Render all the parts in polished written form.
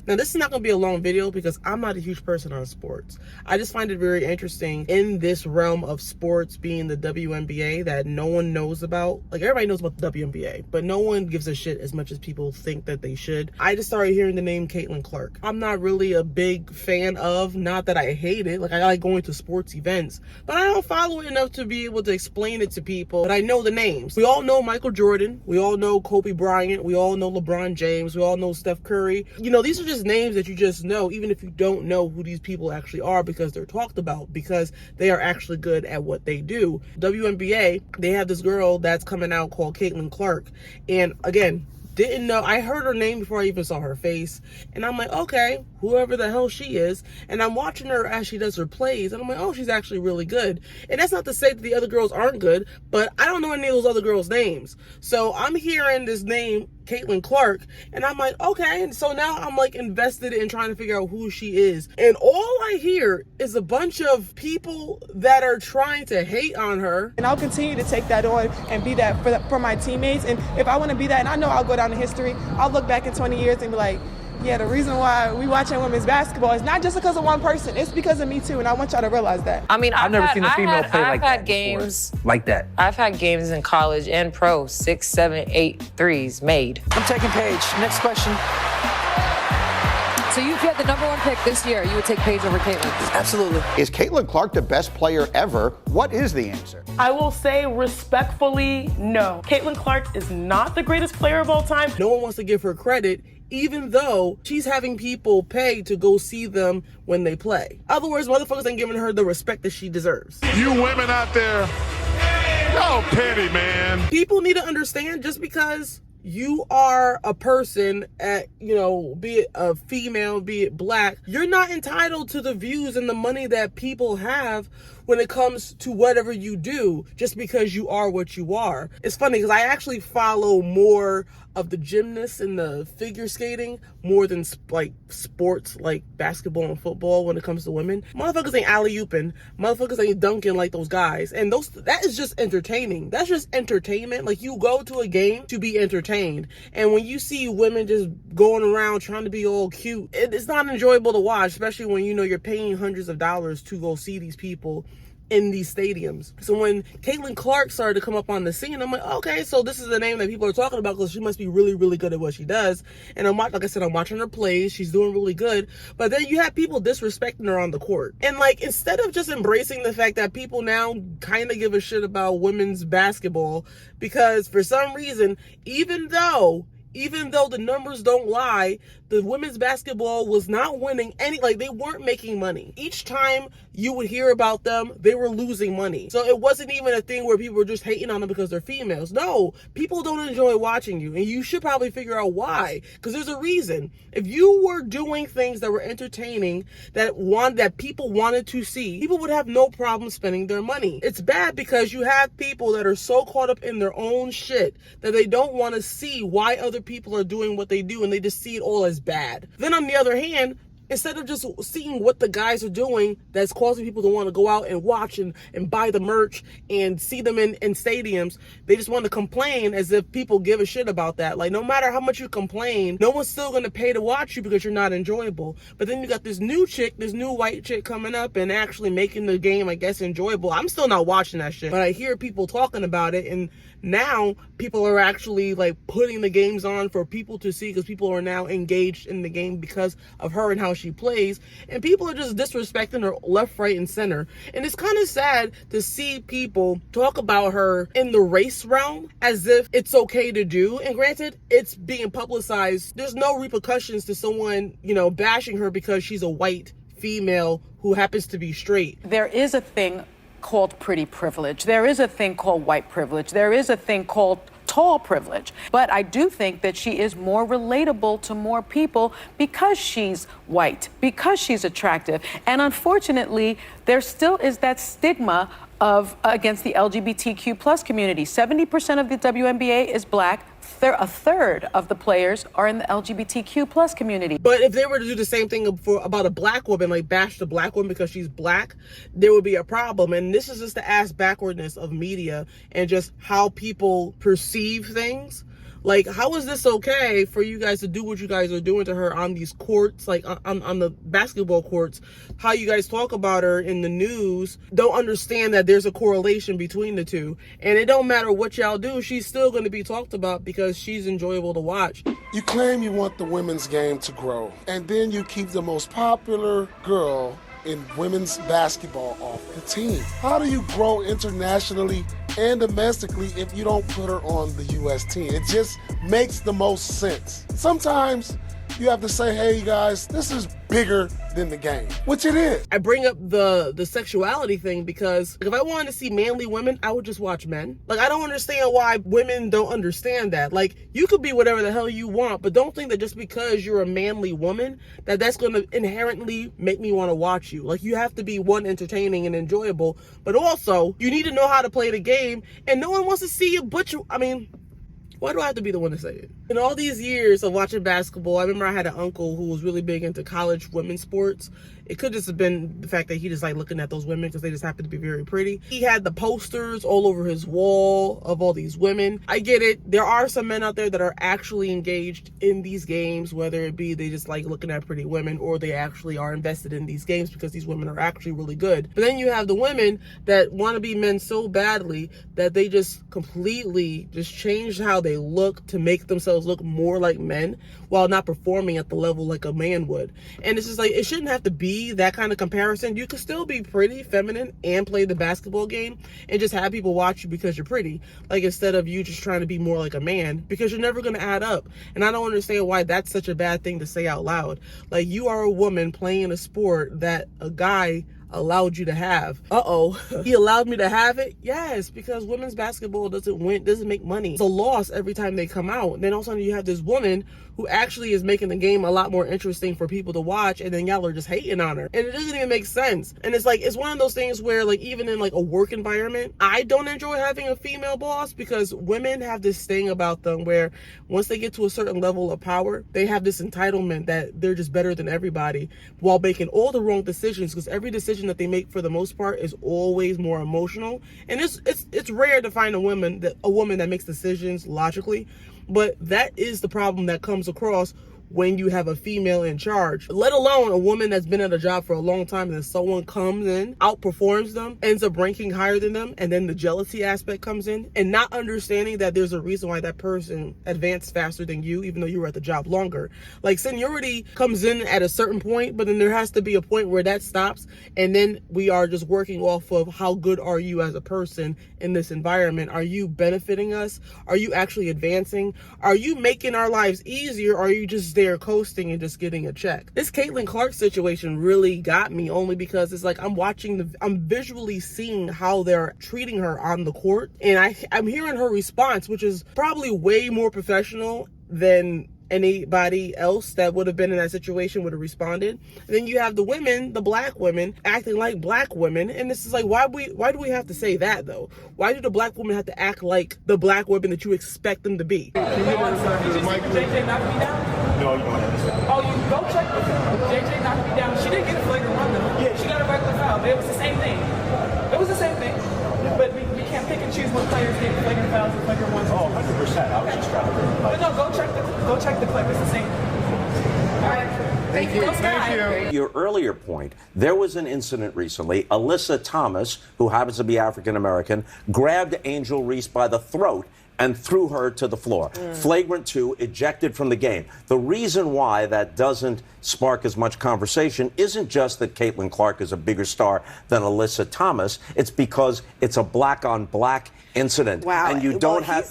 Now, this is not going to be a long video because I'm not a huge person on sports. I just find it very interesting in this realm of sports being the WNBA that no one knows about. Like, everybody knows about the WNBA, but no one gives a shit as much as people think that they should. I just started hearing the name Caitlin Clark. I'm not really a big fan of, not that I hate it. Like, I like going to sports events, but I don't follow it enough to be able to explain it to people. But I know the names. We all know Michael Jordan. We all know Kobe Bryant. We all know LeBron James. We all know Steph Curry. You know, these are just names that you just know, even if you don't know who these people actually are, because they're talked about, because they are actually good at what they do. WNBA, they have this girl that's coming out called Caitlin Clark. And again, didn't know. I heard her name before I even saw her face. And I'm like, okay, whoever the hell she is. And I'm watching her as she does her plays. And I'm like, oh, she's actually really good. And that's not to say that the other girls aren't good, but I don't know any of those other girls' names. So I'm hearing this name, Caitlin Clark, and I'm like, okay. And so now I'm like invested in trying to figure out who she is. And all I hear is a bunch of people that are trying to hate on her. And I'll continue to take that on and be that for my teammates. And if I want to be that, and I know I'll go down in history, I'll look back in 20 years and be like, yeah, the reason why we watching women's basketball is not just because of one person. It's because of me too, and I want y'all to realize that. I mean, I've never seen a female play like that. I've had games like that. I've had games in college and pro, 6, 7, 8 threes made. I'm taking Paige. Next question. So if you had the number one pick this year, you would take Paige over Caitlin? Absolutely. Is Caitlin Clark the best player ever? What is the answer? I will say respectfully, no. Caitlin Clark is not the greatest player of all time. No one wants to give her credit, even though she's having people pay to go see them when they play. In other words, motherfuckers ain't giving her the respect that she deserves. You women out there, y'all petty, man. People need to understand, just because you are a person at, you know, be it a female, be it black, you're not entitled to the views and the money that people have when it comes to whatever you do, just because you are what you are. It's funny because I actually follow more of the gymnasts and the figure skating more than like sports like basketball and football when it comes to women. Motherfuckers ain't alley-ooping. Motherfuckers ain't dunking like those guys. And that is just entertaining. That's just entertainment. Like, you go to a game to be entertained. And when you see women just going around trying to be all cute, it's not enjoyable to watch, especially when you know you're paying hundreds of dollars to go see these people in these stadiums. So when Caitlin Clark started to come up on the scene, I'm like, okay, so this is the name that people are talking about because she must be really, really good at what she does. And like I said, I'm watching her plays. She's doing really good. But then you have people disrespecting her on the court. And like, instead of just embracing the fact that people now kind of give a shit about women's basketball, because for some reason, even though the numbers don't lie, the women's basketball was not winning any, like, they weren't making money. Each time you would hear about them, they were losing money. So it wasn't even a thing where people were just hating on them because they're females. No, people don't enjoy watching you, and you should probably figure out why, because there's a reason. If you were doing things that were entertaining, that people wanted to see, people would have no problem spending their money. It's bad because you have people that are so caught up in their own shit that they don't want to see why other people are doing what they do, and they just see it all as bad. Then on the other hand, instead of just seeing what the guys are doing that's causing people to want to go out and watch and buy the merch and see them in stadiums, they just want to complain as if people give a shit about that. Like, no matter how much you complain, no one's still going to pay to watch you because you're not enjoyable. But then you got this new white chick coming up and actually making the game, I guess, enjoyable. I'm still not watching that shit, but I hear people talking about it, and now people are actually like putting the games on for people to see because people are now engaged in the game because of her and how she plays, and people are just disrespecting her left, right, and center. And it's kind of sad to see people talk about her in the race realm as if it's okay to do. And granted, it's being publicized. There's no repercussions to someone, you know, bashing her because she's a white female who happens to be straight. There is a thing called pretty privilege. There is a thing called white privilege. There is a thing called tall privilege. But I do think that she is more relatable to more people because she's white, because she's attractive. And unfortunately, there still is that stigma against the LGBTQ plus community. 70% of the WNBA is black. A third of the players are in the LGBTQ plus community. But if they were to do the same thing about a black woman, like bash the black woman because she's black, there would be a problem. And this is just the ass backwardness of media and just how people perceive things. Like, how is this okay for you guys to do what you guys are doing to her on these courts, like on the basketball courts? How you guys talk about her in the news, don't understand that there's a correlation between the two. And it don't matter what y'all do, she's still going to be talked about because she's enjoyable to watch. You claim you want the women's game to grow, and then you keep the most popular girl in women's basketball off the team. How do you grow internationally and domestically if you don't put her on the U.S. team? It just makes the most sense. Sometimes you have to say, hey guys, this is bigger than the game, which it is. I bring up the sexuality thing because if I wanted to see manly women, I would just watch men. Like, I don't understand why women don't understand that. Like, you could be whatever the hell you want, but don't think that just because you're a manly woman, that's going to inherently make me want to watch you. Like, you have to be, one, entertaining and enjoyable, but also you need to know how to play the game, and no one wants to see you butcher. I mean, why do I have to be the one to say it? In all these years of watching basketball, I remember I had an uncle who was really big into college women's sports. It could just have been the fact that he just liked looking at those women because they just happened to be very pretty. He had the posters all over his wall of all these women. I get it. There are some men out there that are actually engaged in these games, whether it be they just like looking at pretty women or they actually are invested in these games because these women are actually really good. But then you have the women that want to be men so badly that they just completely just change how they look to make themselves look more like men while not performing at the level like a man would. And it's just like, it shouldn't have to be that kind of comparison. You could still be pretty, feminine, and play the basketball game and just have people watch you because you're pretty. Like, instead of you just trying to be more like a man, because you're never going to add up. And I don't understand why that's such a bad thing to say out loud. Like, you are a woman playing a sport that a guy allowed you to have. He allowed me to have it? Yes, because women's basketball doesn't make money. It's a loss every time they come out. And then all of a sudden you have this woman who actually is making the game a lot more interesting for people to watch, and then y'all are just hating on her. And it doesn't even make sense. And it's like, it's one of those things where, like, even in like a work environment, I don't enjoy having a female boss because women have this thing about them where once they get to a certain level of power, they have this entitlement that they're just better than everybody while making all the wrong decisions, because every decision that they make for the most part is always more emotional. And it's rare to find a woman that makes decisions logically, but that is the problem that comes across when you have a female in charge, let alone a woman that's been at a job for a long time, and then someone comes in, outperforms them, ends up ranking higher than them, and then the jealousy aspect comes in, and not understanding that there's a reason why that person advanced faster than you, even though you were at the job longer. Like, seniority comes in at a certain point, but then there has to be a point where that stops, and then we are just working off of how good are you as a person in this environment. Are you benefiting us? Are you actually advancing? Are you making our lives easier? Or are you just there coasting and just getting a check? This Caitlin Clark situation really got me, only because it's like I'm visually seeing how they're treating her on the court, and I'm hearing her response, which is probably way more professional than anybody else that would have been in that situation would have responded. And then you have the women, the black women, acting like black women, and this is like, why do we have to say that though? Why do the black women have to act like the black women that you expect them to be? JJ knocked me down? No, you don't understand. Oh, you go check the film. JJ knocked me down. She didn't get a flagrant one though. Yeah, she got a regular foul. It was the same thing. It was the same thing. But we can't pick and choose when players get flagrant fouls and flagrant ones. Oh, 100%. I was just trying to. But no, go check the clip. It's the same. All right. Thank you. Thank you. Your earlier point, there was an incident recently. Alyssa Thomas, who happens to be African American, grabbed Angel Reese by the throat and threw her to the floor. Flagrant 2, ejected from the game. The reason why that doesn't spark as much conversation isn't just that Caitlin Clark is a bigger star than Alyssa Thomas. It's because it's a black-on-black incident. Wow. And you don't have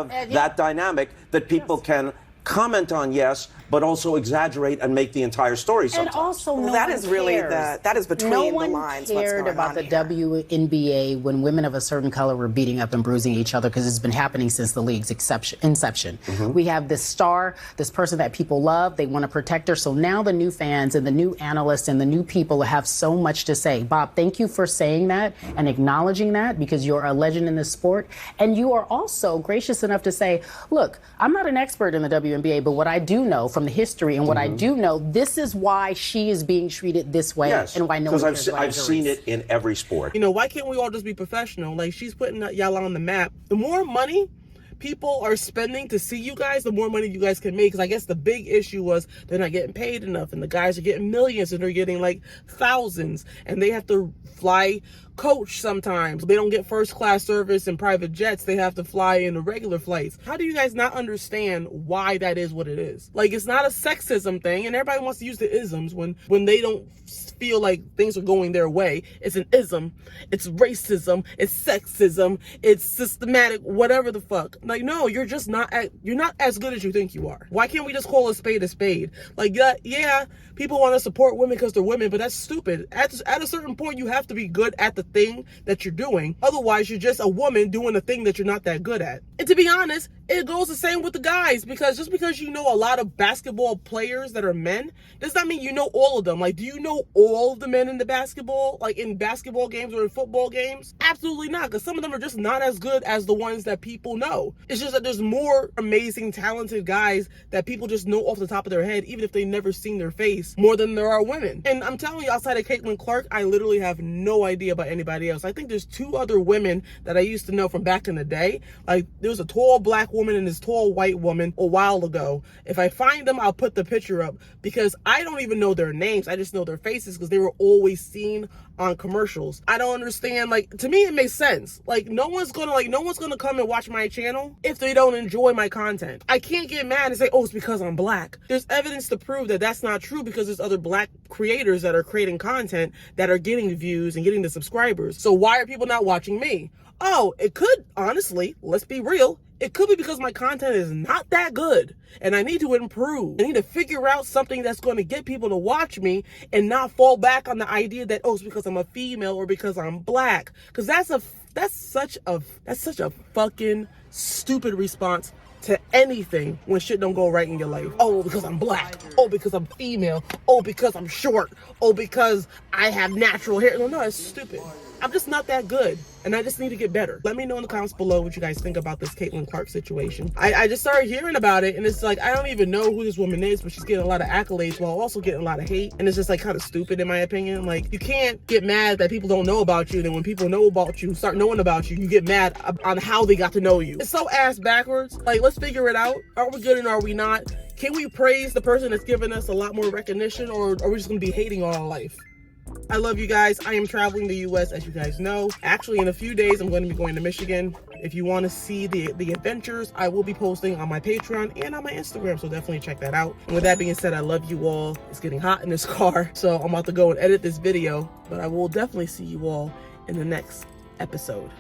that dynamic that people can comment on, yes, but also exaggerate and make the entire story sometimes. And also, that is really that is between the lines. No one cared about the WNBA when women of a certain color were beating up and bruising each other, because it's been happening since the league's inception. We have this star, this person that people love. They want to protect her. So now the new fans and the new analysts and the new people have so much to say. Bob, thank you for saying that and acknowledging that, because you're a legend in this sport. And you are also gracious enough to say, look, I'm not an expert in the WNBA, but what I do know from the history and what I do know, this is why she is being treated this way, and why no one cares. Because I've seen it in every sport. You know, why can't we all just be professional? Like, she's putting y'all on the map. The more money people are spending to see you guys, the more money you guys can make. Because I guess the big issue was they're not getting paid enough, and the guys are getting millions and they're getting like thousands, and they have to fly coach sometimes. They don't get first class service in private jets. They have to fly in the regular flights. How do you guys not understand why that is what it is? Like, it's not a sexism thing, and everybody wants to use the isms when they don't feel like things are going their way. It's an ism, it's racism, it's sexism, it's systematic, whatever the fuck. Like, no, you're just not you're not as good as you think you are. Why can't we just call a spade a spade? Like, yeah, people want to support women because they're women, but that's stupid. At a certain point, you have to be good at the thing that you're doing. Otherwise, you're just a woman doing a thing that you're not that good at. And to be honest, it goes the same with the guys, because just because you know a lot of basketball players that are men does not mean you know all of them. Like, do you know all of the men in the basketball, like in basketball games or in football games? Absolutely not, because some of them are just not as good as the ones that people know. It's just that there's more amazing, talented guys that people just know off the top of their head, even if they've never seen their face, more than there are women. And I'm telling you, outside of Caitlin Clark, I literally have no idea about anybody else. I think there's 2 other women that I used to know from back in the day. Like, there was a tall black woman and this tall white woman a while ago. If I find them, I'll put the picture up, because I don't even know their names. I just know their faces because they were always seen on commercials. I don't understand. Like, to me, it makes sense. Like, no one's gonna come and watch my channel if they don't enjoy my content. I can't get mad and say, oh, it's because I'm black. There's evidence to prove that that's not true, because there's other black creators that are creating content that are getting views and getting the subscribers. So why are people not watching me? Oh, it could, honestly, let's be real, it could be because my content is not that good and I need to improve. I need to figure out something that's going to get people to watch me and not fall back on the idea that, oh, it's because I'm a female or because I'm black. Because that's such a fucking stupid response to anything when shit don't go right in your life. Oh, because I'm black. Oh, because I'm female. Oh, because I'm short. Oh, because I have natural hair. No, it's stupid. I'm just not that good, and I just need to get better. Let me know in the comments below what you guys think about this Caitlin Clark situation. I just started hearing about it, and it's like, I don't even know who this woman is, but she's getting a lot of accolades while also getting a lot of hate, and it's just like kind of stupid in my opinion. Like, you can't get mad that people don't know about you, and then when people know about you, start knowing about you, you get mad on how they got to know you. It's so ass backwards. Like, let's figure it out. Are we good and are we not? Can we praise the person that's giving us a lot more recognition, or are we just gonna be hating all our life? I love you guys. I am traveling the U.S., as you guys know. Actually, in a few days, I'm going to be going to Michigan. If you want to see the adventures, I will be posting on my Patreon and on my Instagram, so definitely check that out. And with that being said, I love you all. It's getting hot in this car, so I'm about to go and edit this video, but I will definitely see you all in the next episode.